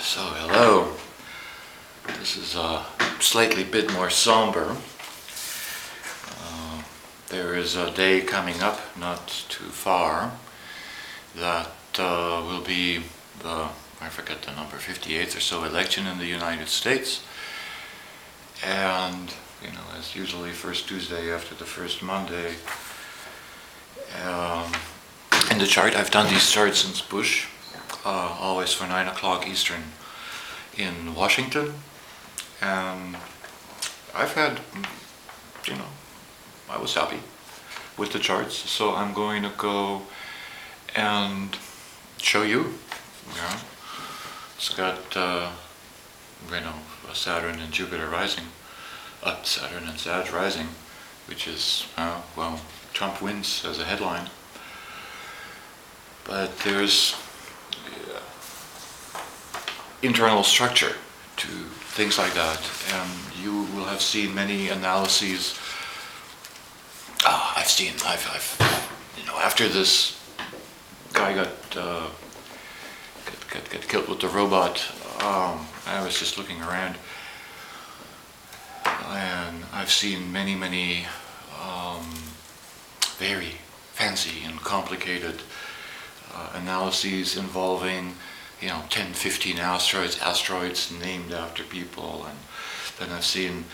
So hello, this is a slightly bit more somber. There is a day coming up not too far that will be the, I forget the number, 58th or so election in the United States. And, you know, as usually first Tuesday after the first Monday, in the chart, I've done these charts since Bush, always for 9 o'clock Eastern in Washington, and I've had, you know, I was happy with the charts, so I'm going to go and show you. Yeah, it's got, you know, Saturn and Jupiter rising, Saturn and Sag rising, which is, well, Trump wins as a headline. But there's internal structure to things like that, and you will have seen many analyses. I've you know, after this guy got killed with the robot, I was just looking around, and I've seen many very fancy and complicated analyses involving, you know, 10, 15 asteroids named after people. And then I've seen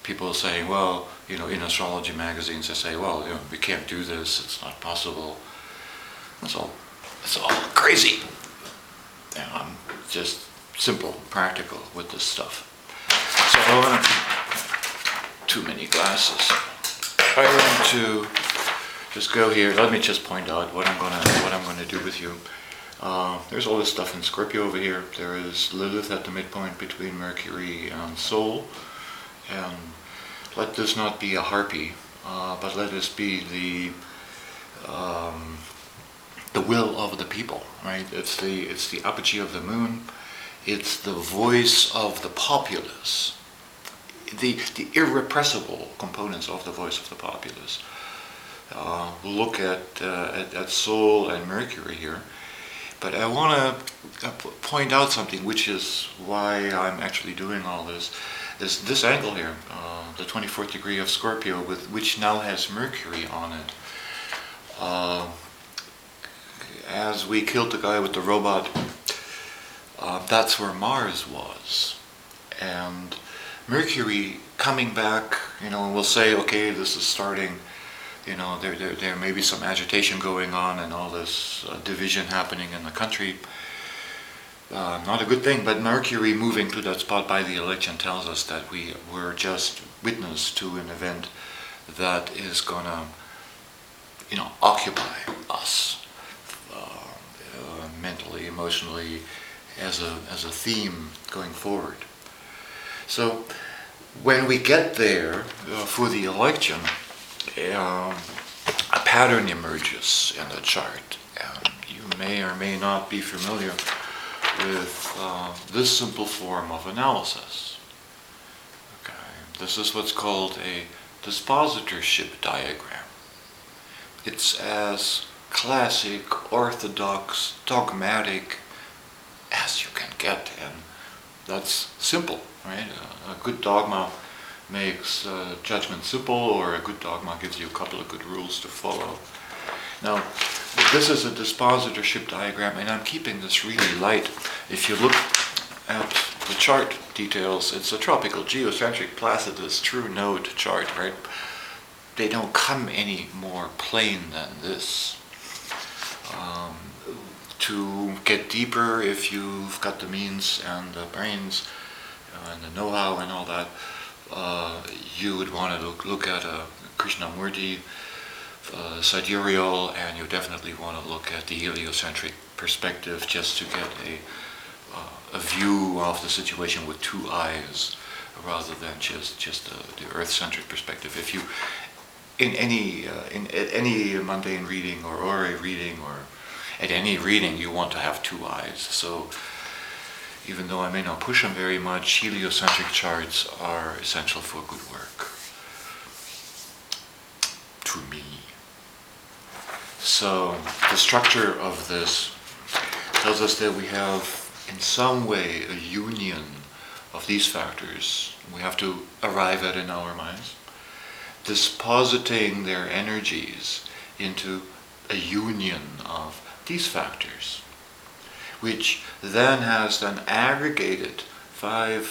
people saying, well, you know, in astrology magazines, they say, well, you know, we can't do this, it's not possible. It's all crazy. And I'm just simple, practical with this stuff. So too many glasses. I want to just go here. Let me just point out what I'm gonna do with you. There's all this stuff in Scorpio over here. There is Lilith at the midpoint between Mercury and Sol, and let this not be a harpy, but let this be the will of the people, right? It's the apogee of the moon. It's the voice of the populace, the irrepressible components of the voice of the populace. We'll look at Sol and Mercury here, but I want to point out something, which is why I'm actually doing all this. Is this angle here, the 24th degree of Scorpio, which now has Mercury on it. As we killed the guy with the robot, that's where Mars was, and Mercury coming back. You know, and we'll say, okay, this is starting. You know, there may be some agitation going on and all this division happening in the country. Not a good thing, but Mercury moving to that spot by the election tells us that we were just witness to an event that is gonna, you know, occupy us mentally, emotionally, as a theme going forward. So when we get there for the election, a pattern emerges in the chart, and you may or may not be familiar with this simple form of analysis. Okay, this is what's called a dispositorship diagram. It's as classic, orthodox, dogmatic as you can get, and that's simple, right? A good dogma makes judgment simple, or a good dogma gives you a couple of good rules to follow. Now, this is a dispositorship diagram, and I'm keeping this really light. If you look at the chart details, it's a tropical, geocentric, Placidus, true node chart, right? They don't come any more plain than this. To get deeper, if you've got the means and the brains and the know-how and all that, you would want to look at a Krishnamurti sidereal, and you definitely want to look at the heliocentric perspective, just to get a view of the situation with two eyes, rather than just the earth-centric perspective. If you in any mundane reading or a reading, or at any reading, you want to have two eyes. So even though I may not push them very much, heliocentric charts are essential for good work, to me. So the structure of this tells us that we have in some way a union of these factors we have to arrive at in our minds, dispositing their energies into a union of these factors, which then has then aggregated five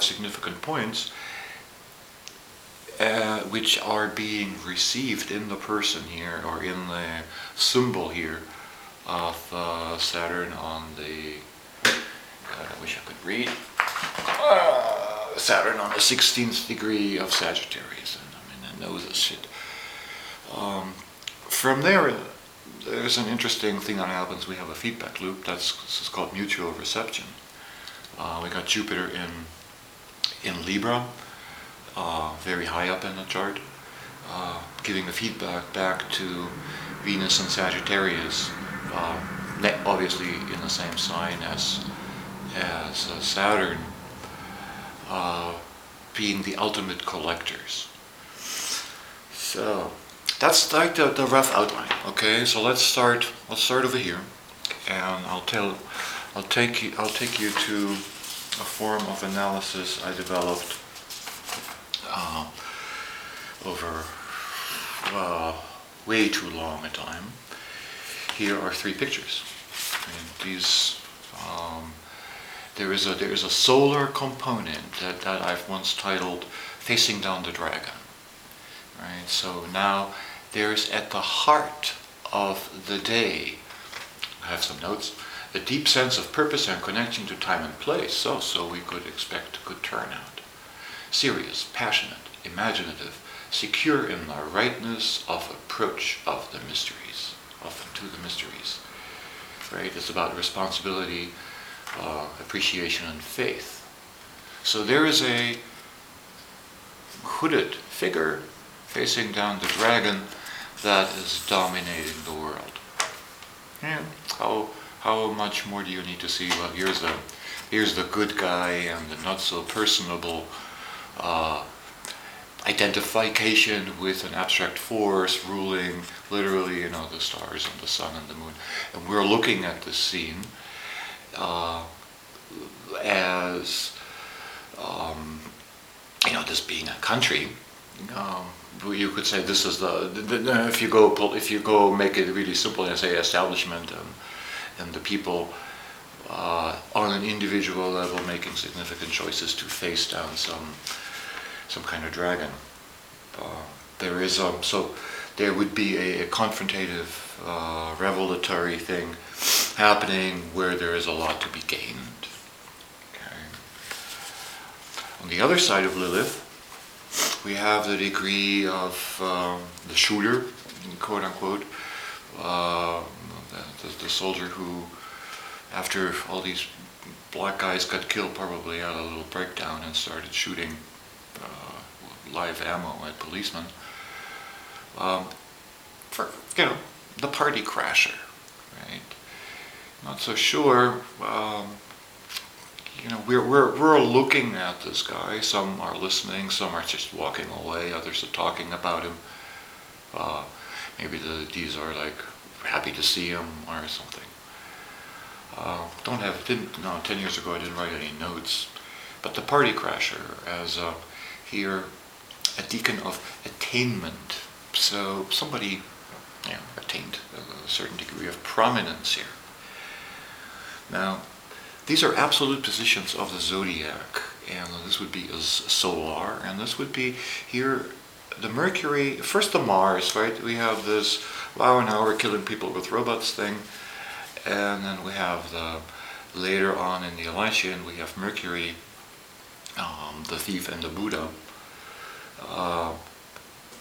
significant points which are being received in the person here, or in the symbol here of Saturn on the, I wish I could read, Saturn on the 16th degree of Sagittarius. And I mean, I know this shit. From there, there's an interesting thing that happens. We have a feedback loop. This is called mutual reception. We got Jupiter in Libra, very high up in the chart, giving the feedback back to Venus and Sagittarius, obviously in the same sign as Saturn, being the ultimate collectors. So that's like the rough outline. Okay, so let's start over here, and I'll take you to a form of analysis I developed over way too long a time. Here are three pictures. And these, there is a solar component that I've once titled "Facing Down the Dragon." Right. So now there's at the heart of the day, I have some notes, a deep sense of purpose and connection to time and place. So we could expect a good turnout. Serious, passionate, imaginative, secure in the rightness of approach of the mysteries, to the mysteries. Right? It's about responsibility, appreciation, and faith. So there is a hooded figure facing down the dragon that is dominating the world. Yeah. How much more do you need to see? Well, here's the good guy and the not so personable identification with an abstract force ruling literally, the stars and the sun and the moon. And we're looking at this scene as this being a country. You could say this is if you go make it really simple and say establishment and the people on an individual level making significant choices to face down some kind of dragon. There is so there would be a confrontative, revelatory thing happening where there is a lot to be gained. Okay. On the other side of Lilith, we have the degree of the shooter, quote unquote, the soldier who, after all these black guys got killed, probably had a little breakdown and started shooting live ammo at policemen. For the party crasher, right? Not so sure. We're looking at this guy. Some are listening, some are just walking away, others are talking about him. Maybe these are like happy to see him or something. 10 years ago I didn't write any notes. But the party crasher as here a deacon of attainment. So somebody attained a certain degree of prominence here. Now, these are absolute positions of the zodiac, and this would be as solar, and this would be here the Mercury, first the Mars, right? We have this, wow, now we're killing people with robots thing, and then we have later on in the Elysian, we have Mercury, the thief and the Buddha,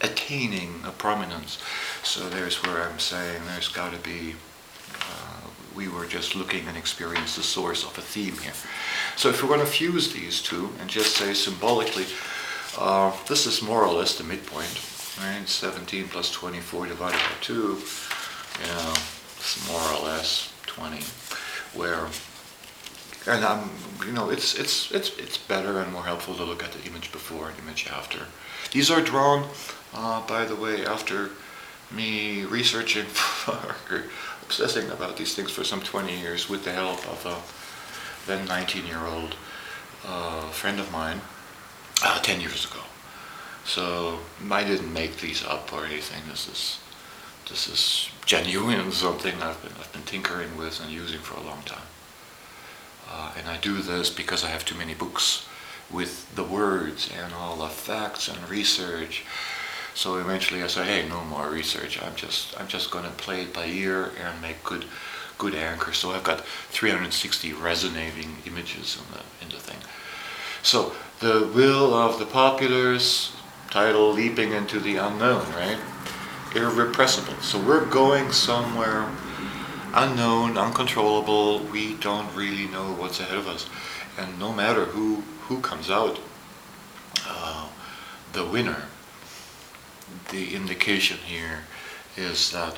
attaining a prominence. So there's where I'm saying there's got to be, we were just looking and experienced the source of a theme here. So if we're going to fuse these two and just say symbolically, this is more or less the midpoint, right? 17 plus 24 divided by 2, it's more or less 20. Where, and it's better and more helpful to look at the image before and image after. These are drawn, by the way, after me researching for obsessing about these things for some 20 years with the help of a then 19-year-old friend of mine 10 years ago. So I didn't make these up or anything. This is genuine, something I've been tinkering with and using for a long time. And I do this because I have too many books with the words and all the facts and research. So eventually I say, hey, no more research. I'm just going to play it by ear and make good anchors. So I've got 360 resonating images in the thing. So the will of the populace, title Leaping into the Unknown, right? Irrepressible. So we're going somewhere unknown, uncontrollable. We don't really know what's ahead of us. And no matter who comes out, the winner, the indication here is that,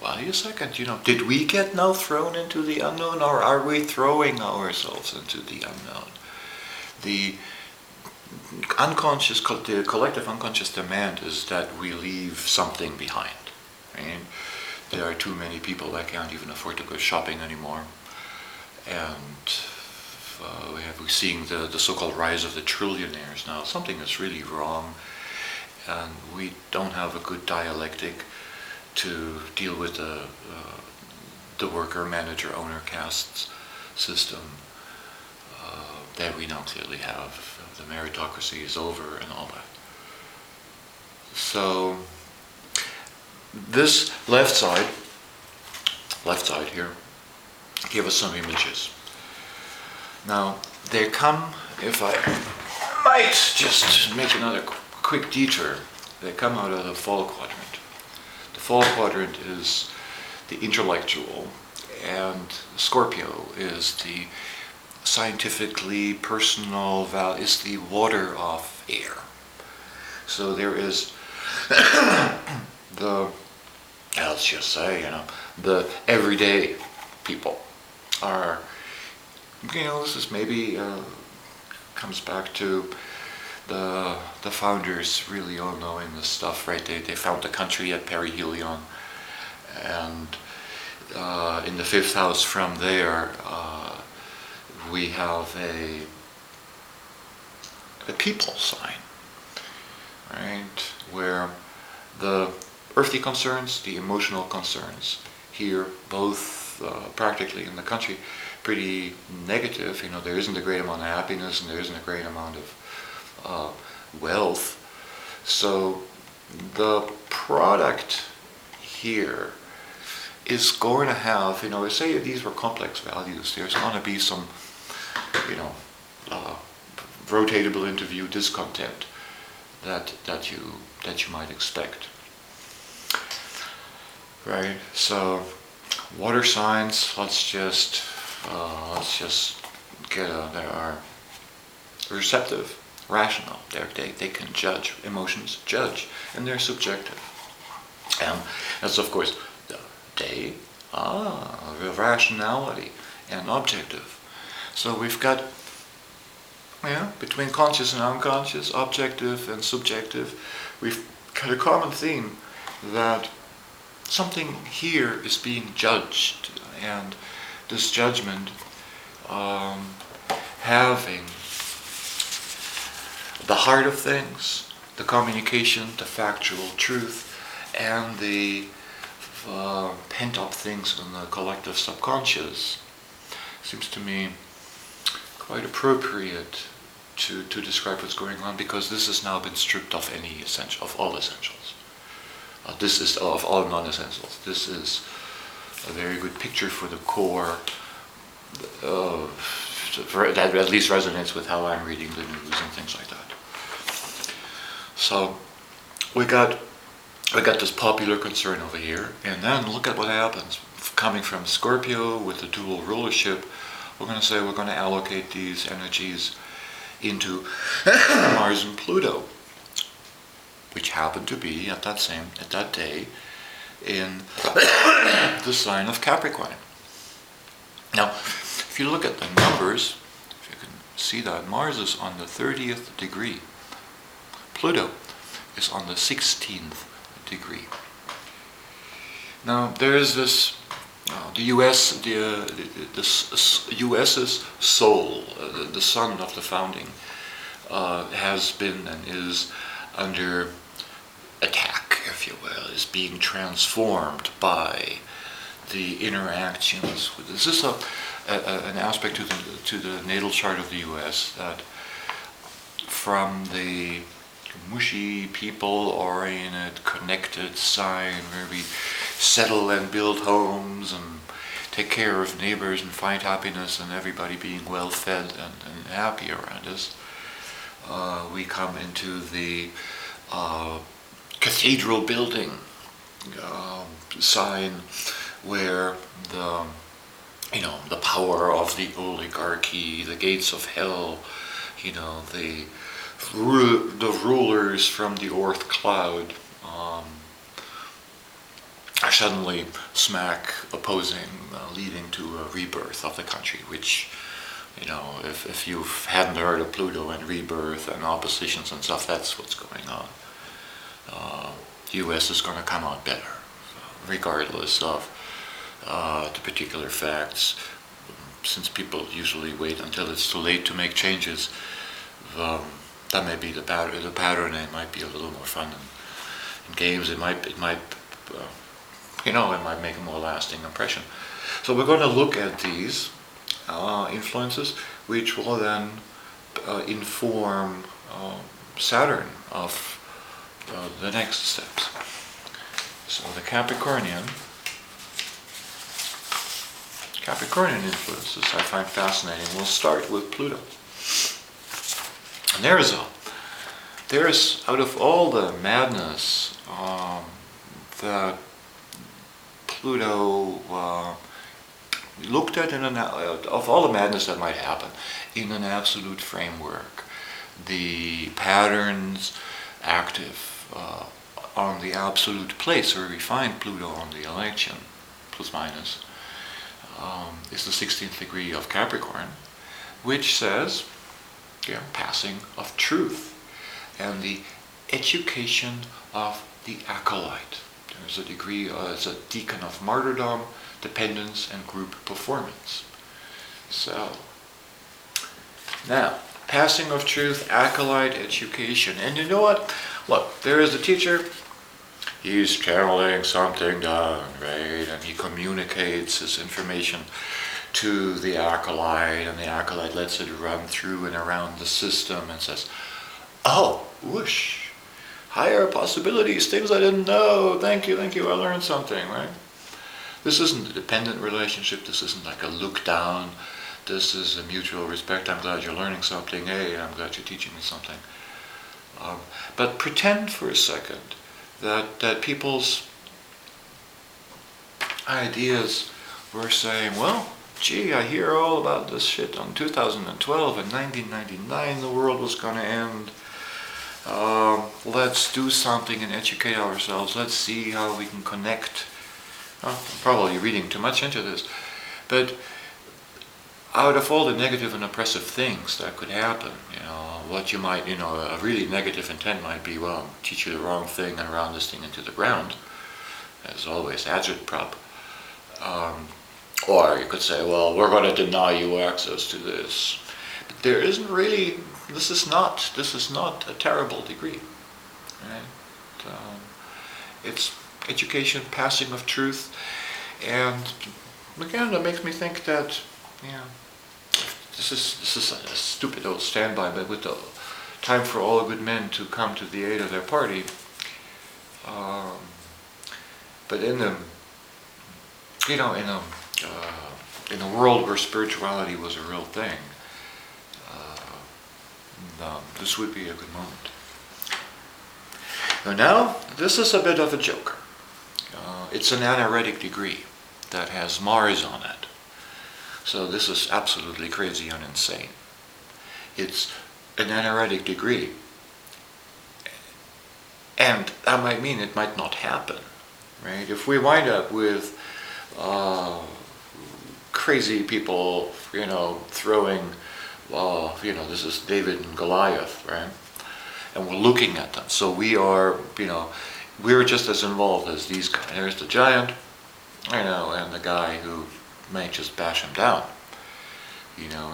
wait a second, did we get now thrown into the unknown, or are we throwing ourselves into the unknown? The unconscious, the collective unconscious demand is that we leave something behind. Right? There are too many people that can't even afford to go shopping anymore. And we're seeing the so-called rise of the trillionaires now. Something is really wrong. And we don't have a good dialectic to deal with the worker, manager, owner caste system that we now clearly have. The meritocracy is over and all that. So this left side here, give us some images. Now they come, if I might just make another quick detour, they come out of the fall quadrant. The fall quadrant is the intellectual, and Scorpio is the scientifically personal value, is the water of air. So there is let's just say, the everyday people are, this is maybe comes back to the founders really all knowing this stuff, right? They found the country at perihelion, and in the fifth house from there we have a people sign, right? Where the earthly concerns, the emotional concerns here, both practically in the country, pretty negative. There isn't a great amount of happiness and there isn't a great amount of wealth. So the product here is going to have, say these were complex values, there's going to be some, rotatable interview discontent that you might expect. Right, so water signs, let's just get they are receptive, rational. They can judge emotions, and they're subjective. And that's of course the rationality and objective. So we've got between conscious and unconscious, objective and subjective, we've got a common theme that something here is being judged, and this judgment having the heart of things, the communication, the factual truth, and the pent-up things in the collective subconscious, seems to me quite appropriate to describe what's going on, because this has now been stripped of all essentials. This is of all non-essentials. This is a very good picture for the core that at least resonates with how I'm reading the news and things like that. So we got this popular concern over here, and then look at what happens. Coming from Scorpio with the dual rulership, we're going to say we're going to allocate these energies into Mars and Pluto, which happened to be at that day in the sign of Capricorn. Now, if you look at the numbers, if you can see that, Mars is on the 30th degree. Pluto is on the 16th degree. Now, there is this the U.S. U.S.'s soul, the son of the founding, has been and is under attack, if you will, is being transformed by the interactions. This is an aspect to the natal chart of the U.S. that, from the mushy, people-oriented, connected sign where we settle and build homes and take care of neighbors and find happiness and everybody being well fed and happy around us, we come into the cathedral building sign where the power of the oligarchy, the gates of hell, the rulers from the Orth cloud are suddenly smack opposing, leading to a rebirth of the country, which, if you hadn't heard of Pluto and rebirth and oppositions and stuff, that's what's going on. The U.S. is going to come out better, regardless of the particular facts. Since people usually wait until it's too late to make changes, that may be the pattern. The pattern, it might be a little more fun in games. It might make a more lasting impression. So we're going to look at these influences, which will then inform Saturn of the next steps. So the Capricornian influences I find fascinating. We'll start with Pluto. And there's out of all the madness that Pluto looked at of all the madness that might happen in an absolute framework, the patterns active on the absolute place where we find Pluto on the election, plus minus, is the 16th degree of Capricorn, which says passing of truth and the education of the acolyte. There's a degree as a deacon of martyrdom, dependence, and group performance. So, now, passing of truth, acolyte, education. And you know what? Look, there is a teacher. He's channeling something down, right? And he communicates his information to the acolyte, and the acolyte lets it run through and around the system and says, oh, whoosh, higher possibilities, things I didn't know, thank you, I learned something, right? This isn't a dependent relationship, this isn't like a look down, this is a mutual respect. I'm glad you're learning something, hey, I'm glad you're teaching me something. But pretend for a second that people's ideas were saying, well, gee, I hear all about this shit on 2012 and 1999 the world was going to end. Let's do something and educate ourselves. Let's see how we can connect. I'm probably reading too much into this. But out of all the negative and oppressive things that could happen, what you might, a really negative intent might be, well, teach you the wrong thing and round this thing into the ground. As always, agitprop. Or you could say, well, we're going to deny you access to this. But there isn't really, this is not a terrible degree. Right? It's education, passing of truth, and again, that makes me think that, this is a stupid old standby, but with the time for all good men to come to the aid of their party, but in a world where spirituality was a real thing, this would be a good moment. Now, this is a bit of a joker. It's an anaretic degree that has Mars on it. So this is absolutely crazy and insane. It's an anaretic degree. And that might mean it might not happen, right? If we wind up with crazy people, throwing, this is David and Goliath, right? And we're looking at them. So we are, we're just as involved as these guys. There's the giant, and the guy who may just bash him down.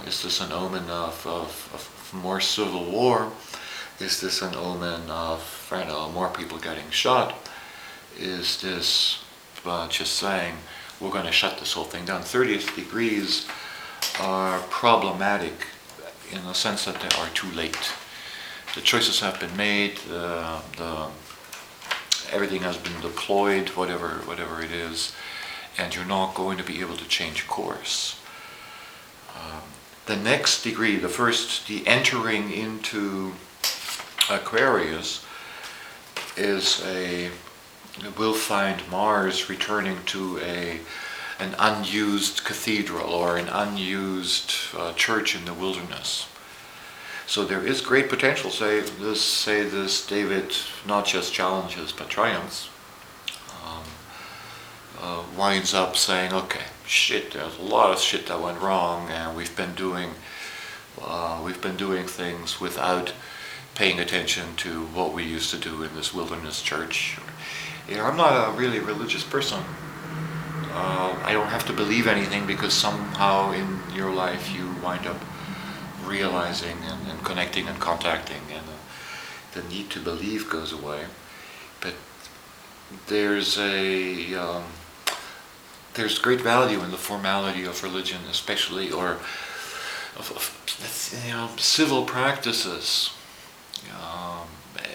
Is this an omen of more civil war? Is this an omen of more people getting shot? Is this just saying we're going to shut this whole thing down? 30th degrees are problematic in the sense that they are too late. The choices have been made. Everything has been deployed, whatever it is, and you're not going to be able to change course. The next degree, the entering into Aquarius, will find Mars returning to an unused cathedral or an unused church in the wilderness. So there is great potential. Say this David not just challenges but triumphs. Winds up saying, okay, there's a lot of shit that went wrong, and we've been doing things without paying attention to what we used to do in this wilderness church. I'm not a really religious person. I don't have to believe anything, because somehow in your life you wind up realizing and connecting and contacting, and the need to believe goes away. But there's great value in the formality of religion, especially, or of civil practices,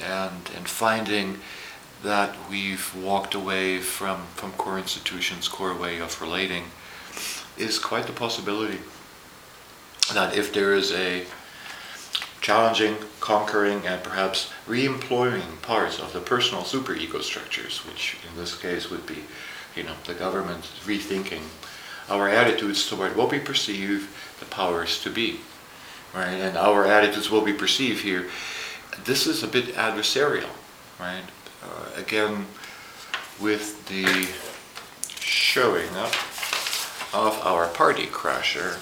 and finding that we've walked away from core institutions, core way of relating, is quite the possibility. That if there is a challenging, conquering, and perhaps re-employing parts of the personal superego structures, which in this case would be, the government rethinking our attitudes toward what we perceive the powers to be, right? And our attitudes, what we perceive here, this is a bit adversarial, right? Again, with the showing up of our party crasher,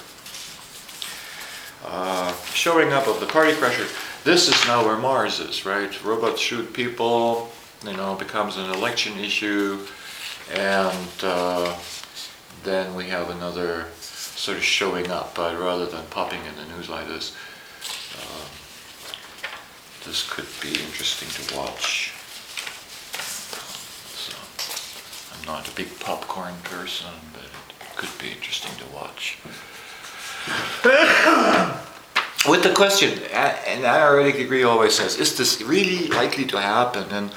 this is now where Mars is, right? Robots shoot people, becomes an election issue, and then we have another sort of showing up, but rather than popping in the news like this, this could be interesting to watch. So, I'm not a big popcorn person, but it could be interesting to watch. With the question, an anaretic degree always says, is this really likely to happen? And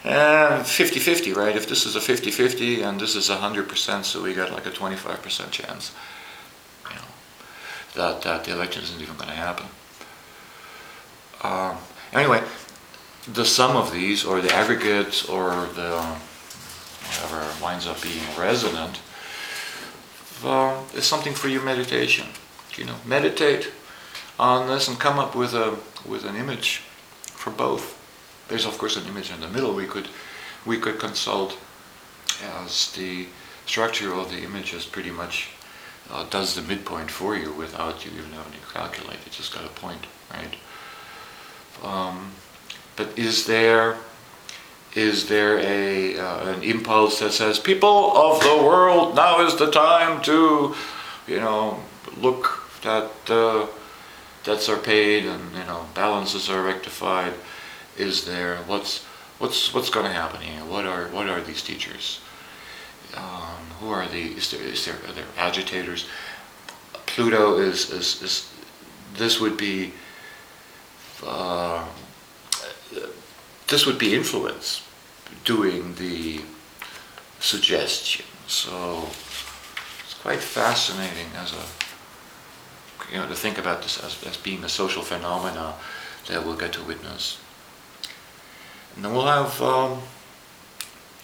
50-50, right? If this is a 50-50 and this is 100%, so we got like a 25% chance, that the election isn't even going to happen. Anyway, the sum of these, or the aggregate, or the whatever winds up being resonant, is something for your meditation. Meditate on this and come up with an image for both. There's of course an image in the middle we could consult, as the structure of the image is pretty much does the midpoint for you without you even having to calculate. It just got a point, right? But is there an impulse that says, people of the world, now is the time to, look that debts are paid and balances are rectified? Is there what's going to happen here? What are these teachers? Who are the? Are there agitators? Pluto is this would be influence doing the suggestion. So it's quite fascinating to think about this as being a social phenomena that we'll get to witness. And then we'll have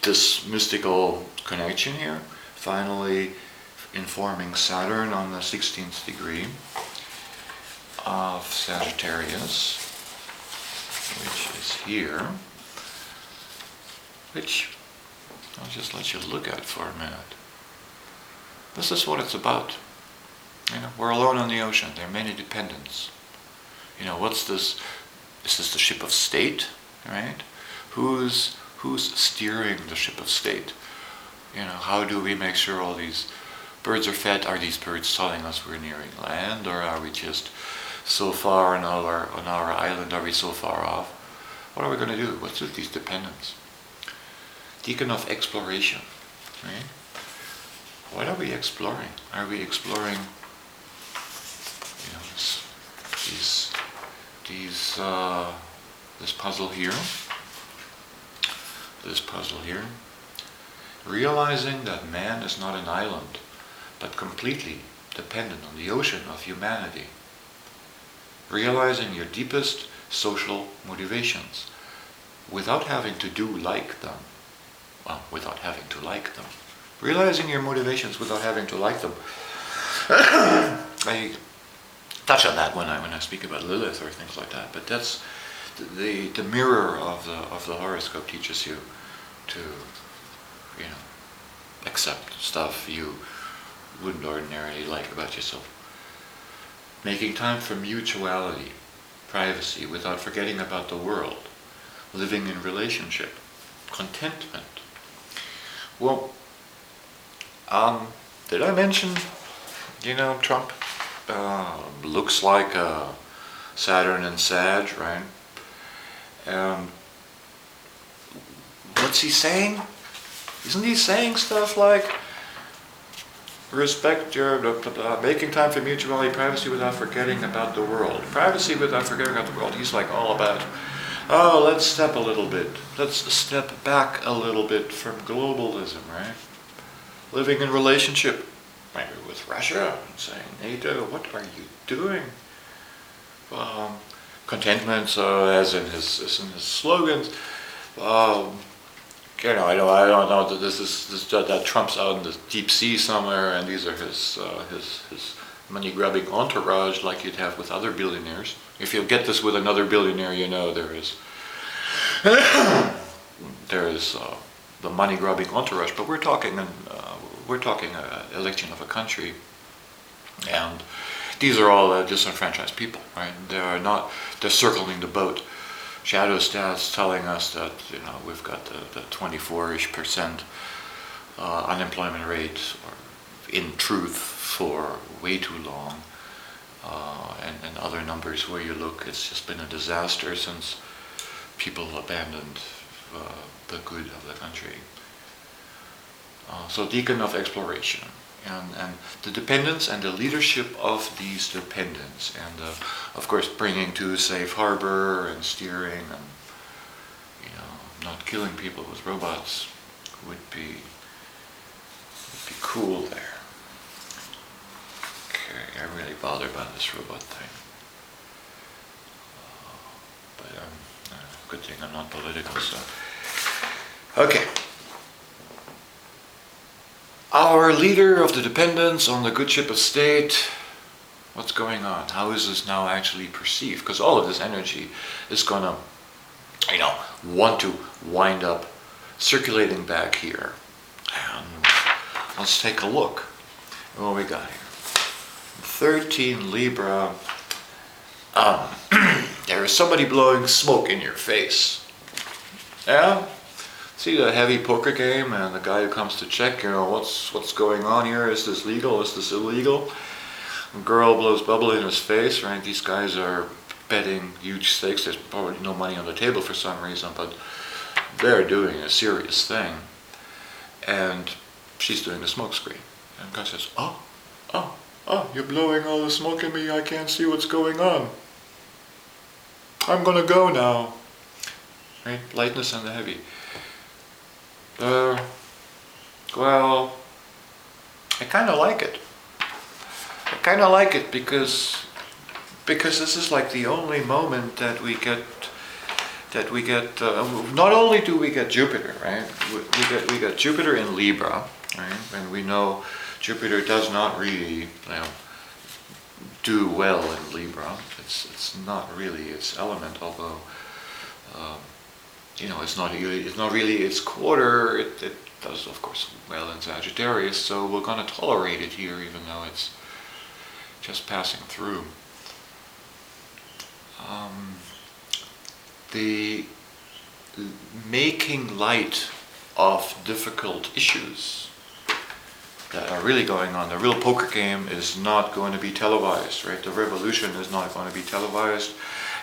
this mystical connection here, finally informing Saturn on the 16th degree of Sagittarius, which is here, which I'll just let you look at for a minute. This is what it's about. We're alone on the ocean. There are many dependents. What's this? Is this the ship of state, right? Who's steering the ship of state? how do we make sure all these birds are fed? Are these birds telling us we're nearing land, or are we just so far on our island? Are we so far off? What are we going to do? What's with these dependents? Deacon of exploration, right? What are we exploring? Are we exploring, this puzzle here? This puzzle here? Realizing that man is not an island, but completely dependent on the ocean of humanity. Realizing your deepest social motivations without having to do like them. Well, without having to like them. Realizing your motivations without having to like them. I touch on that when I speak about Lilith or things like that, but that's the mirror of the horoscope teaches you to accept stuff you wouldn't ordinarily like about yourself. Making time for mutuality, privacy, without forgetting about the world. Living in relationship, contentment. Well, did I mention, Trump looks like Saturn and Sag, right? What's he saying? Isn't he saying stuff like, respect your, making time for mutuality, privacy without forgetting about the world. Privacy without forgetting about the world. He's like all about, let's step a little bit. Let's step back a little bit from globalism, right? Living in relationship, maybe with Russia, saying, NATO, what are you doing? Contentment, as in his slogans. I don't know that that Trump's out in the deep sea somewhere, and these are his money-grubbing entourage, like you'd have with other billionaires. If you get this with another billionaire, there is the money-grubbing entourage. But we're talking election of a country, and these are all disenfranchised people, right? They're circling the boat. Shadow stats telling us that we've got the 24-ish% unemployment rate, or in truth, for way too long, and other numbers where you look, it's just been a disaster since people abandoned the good of the country. So deacon of exploration, and the dependence and the leadership of these dependents, and of course bringing to safe harbor and steering, and not killing people with robots would be cool there. Okay, I'm really bothered by this robot thing, but good thing I'm not political, so okay. Our leader of the dependents on the good ship of state, what's going on? How is this now actually perceived? Because all of this energy is going to, want to wind up circulating back here. And let's take a look at what we got here. 13 Libra. There is somebody blowing smoke in your face. Yeah? See the heavy poker game, and the guy who comes to check, what's going on here? Is this legal? Is this illegal? A girl blows bubble in his face, right? These guys are betting huge stakes. There's probably no money on the table for some reason, but they're doing a serious thing. And she's doing the smoke screen. And the guy says, oh, you're blowing all the smoke in me. I can't see what's going on. I'm gonna go now. Right? Lightness and the heavy. Well, I kind of like it. I kind of like it because this is like the only moment that we get. Not only do we get Jupiter, right? We get Jupiter in Libra, right? And we know Jupiter does not really, do well in Libra. It's not really its element, although. It's not really its quarter. It does, of course, well in Sagittarius, so we're going to tolerate it here, even though it's just passing through. The making light of difficult issues that are really going on. The real poker game is not going to be televised, right? The revolution is not going to be televised.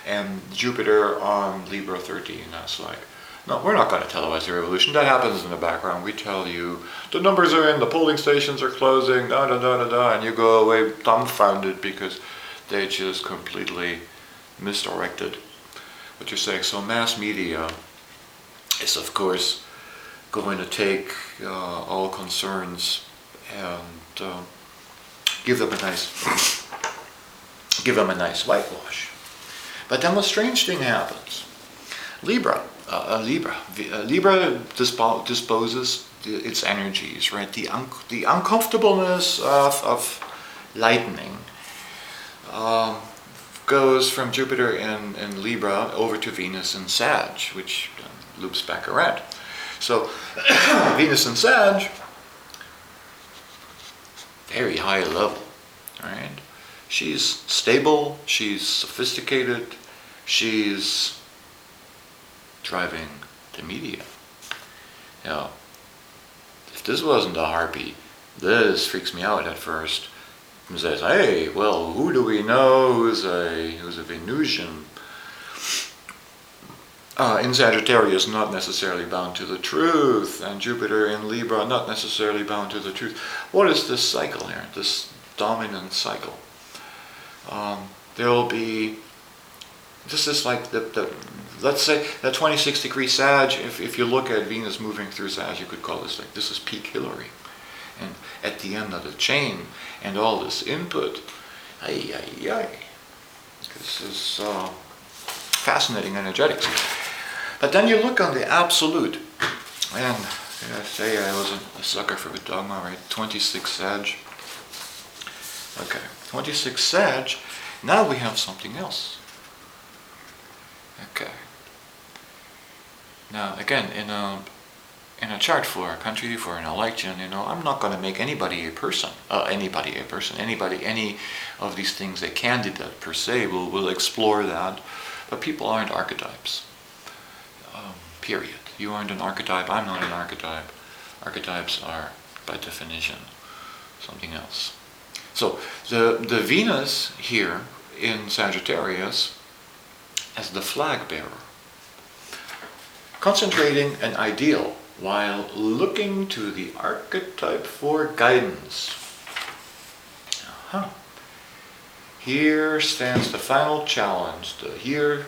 And Jupiter on Libra 13, that's like, no, we're not going to televise the revolution. That happens in the background. We tell you, the numbers are in, the polling stations are closing, da da da da da, and you go away dumbfounded because they just completely misdirected what you're saying. So mass media is, of course, going to take all concerns and give them a nice whitewash. But then a strange thing happens. Libra disposes its energies, right? The uncomfortableness of lightning goes from Jupiter in Libra over to Venus in Sag, which loops back around. So Venus in Sag, very high level, right? She's stable, she's sophisticated, she's driving the media. Now, if this wasn't a harpy, this freaks me out at first. It says, hey, well, who do we know who's a Venusian? In Sagittarius, not necessarily bound to the truth, and Jupiter in Libra, not necessarily bound to the truth. What is this cycle here, this dominant cycle? There'll be, this is like let's say that 26 degree Sag, if you look at Venus moving through Sag, you could call this like, this is peak Hillary. And at the end of the chain, and all this input, this is fascinating energetics. But then you look on the absolute, and I say I was a sucker for the dogma, right? 26 Sag. Okay, 26 Sag. Now we have something else. Okay. Now again, in a chart for a country, for an election, I'm not going to make anybody a person. Any of these things a candidate per se. We'll explore that. But people aren't archetypes. Period. You aren't an archetype. I'm not an archetype. Archetypes are, by definition, something else. So the Venus here in Sagittarius as the flag bearer, concentrating an ideal while looking to the archetype for guidance. Here stands the final challenge. Here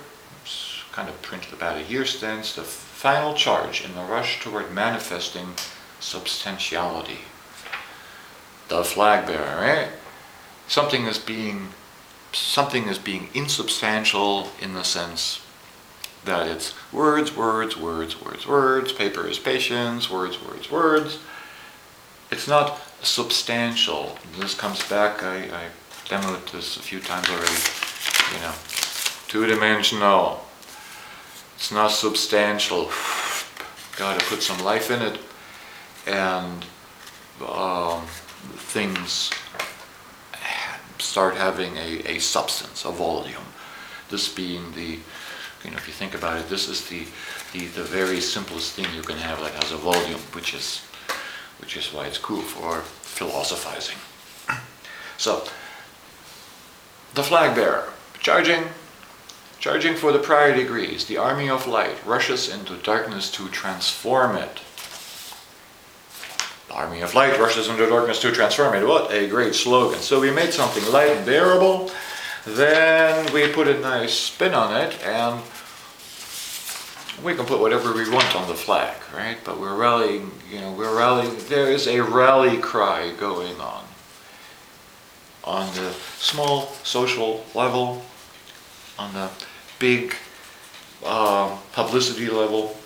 stands the final charge in the rush toward manifesting substantiality. The flag bearer, right? Something is being insubstantial in the sense that it's words, paper is patience, words. It's not substantial. This comes back, I demoed this a few times already, two-dimensional. It's not substantial. Got to put some life in it, and things start having a substance, a volume. This being the, if you think about it, this is the very simplest thing you can have that has a volume, which is why it's cool for philosophizing. So, the flag bearer, charging for the prior degrees, the army of light rushes into darkness to transform it. The army of light rushes into darkness to transform it. What a great slogan. So we made something light and bearable, then we put a nice spin on it, and we can put whatever we want on the flag, right? But we're rallying, there is a rally cry going on the small social level, on the big publicity level,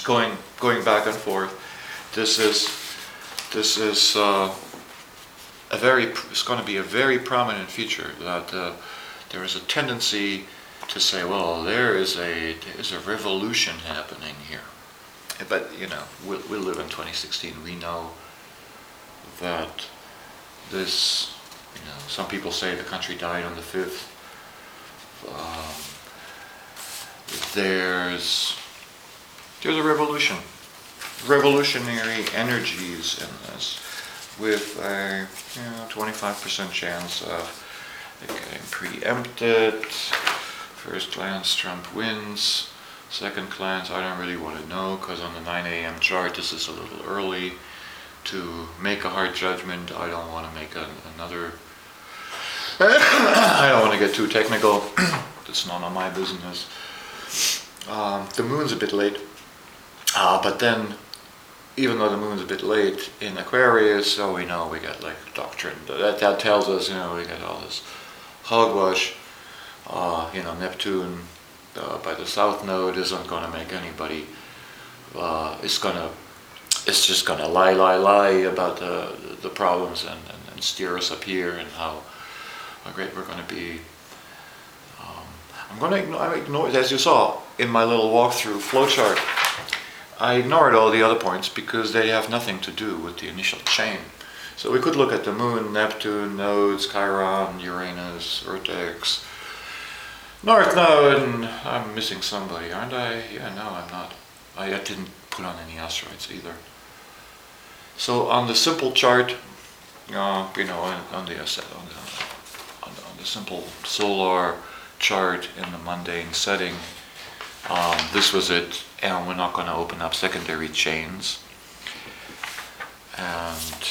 going back and forth. This is it's going to be a very prominent feature that there is a tendency to say, well, there is a revolution happening here. But we live in 2016. We know that this, some people say the country died on the 5th. There's a revolution revolutionary energies in this, with a 25% chance of it getting preempted. First glance, Trump wins. Second glance, I don't really want to know, because on the 9 a.m. chart, this is a little early to make a hard judgment. I don't want to make another. I don't want to get too technical. It's none of my business. The moon's a bit late, but then, even though the moon's a bit late in Aquarius, so we know we got like doctrine. That tells us, we got all this hogwash. Neptune by the south node isn't going to make anybody. It's just going to lie about the problems and steer us up here and how great we're going to be. I'm going to ignore, as you saw in my little walkthrough flowchart, I ignored all the other points because they have nothing to do with the initial chain. So we could look at the moon, Neptune, nodes, Chiron, Uranus, Vertex, North Node, and I'm missing somebody, aren't I? Yeah, no, I'm not. I didn't put on any asteroids either. So on the simple chart, on the simple solar chart in the mundane setting, this was it, and we're not going to open up secondary chains. And